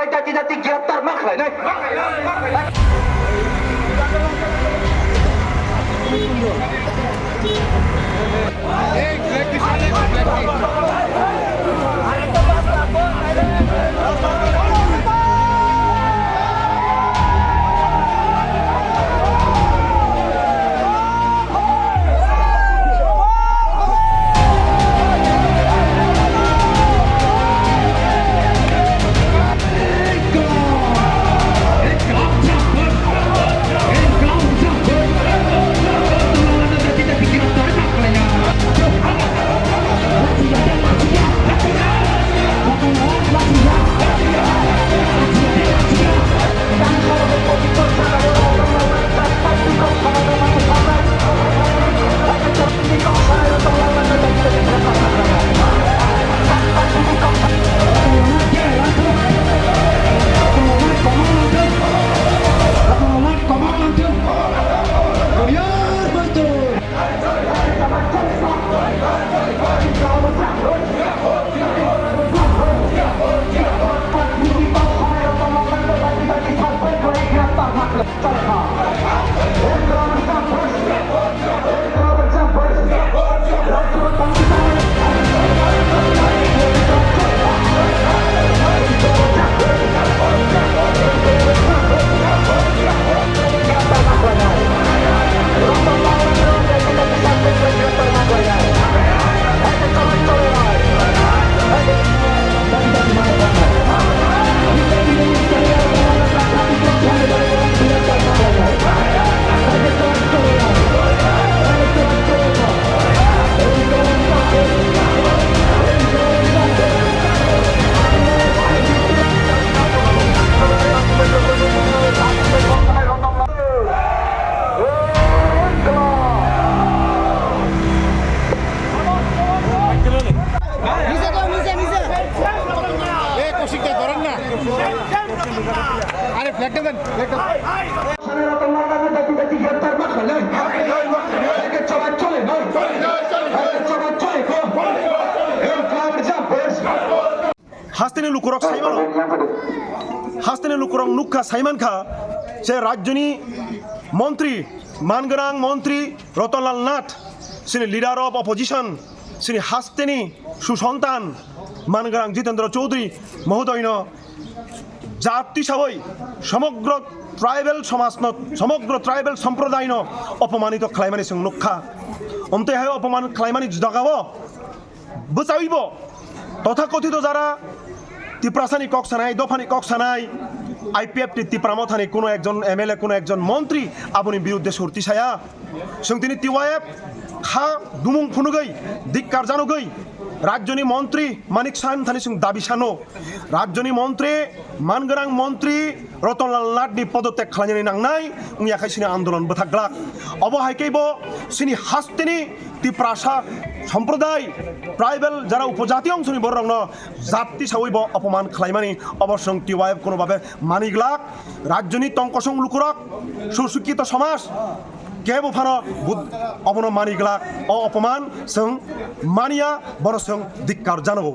Maklay dati giyatar maklay nay. আরে ফ্ল্যাগটা দেন হাস্তিনি লুকুরক সাইমান হাস্তিনি লুকুরক নুখা সাইমান খা সে রাজ্যনি মন্ত্রী মানগরাং মন্ত্রী রতনলাল নাথ সিনি লিডার অফ অপোজিশন সিনি হাস্তিনি সুসন্তান মানগরাং জিতেন্দ্র চৌধুরী মহোদয় জাতি সবাই সমগ্র ট্রাইবেল সমাজ সমগ্র ট্রাইবেল সম্প্রদায় অপমানিত খাইমানি সং নুখা অন্তে হয় অপমান খাইমানি জগাব বচাইব তথাকথিত যারা তিপ্রাসানি কক সানাই দফানি কক সানাই IPF তিপ্রামথানি কোনো একজন MLA কোনো একজন মন্ত্রী আপনি বিরুদ্ধে সর্তি ছায়া সং তিনি TYF খা দুমুং ফুনুগৈ দিক্কার জানুগৈ রাজ্যনি মন্ত্রী মানিক সান থানি সং দাবি সানো রাজ্যনি মন্ত্রী মানগরাং মন্ত্রী রতনলাল নাথনি পদত্যাগ খালানি নাংনাই উইয়াখাই সিনি আন্দোলন বথাগ্লাক অবহাইকেইব সিনি হাস্তিনি তিপ্রাসা সম্প্রদায় ট্রাইবেল যারা উপজাতি অংশনি বড় জাতি সাবইব অপমান খালাইমানি অবশ্যং TYF কোনোভাবে মানিগ্লাক রাজ্যনি টংকসং লুকুরক সুশিক্ষিত সমাজ কেব ফানো অবন মানিগ্লাক অপমান সং মানিয়া বড় সং দিক্কার জানাবো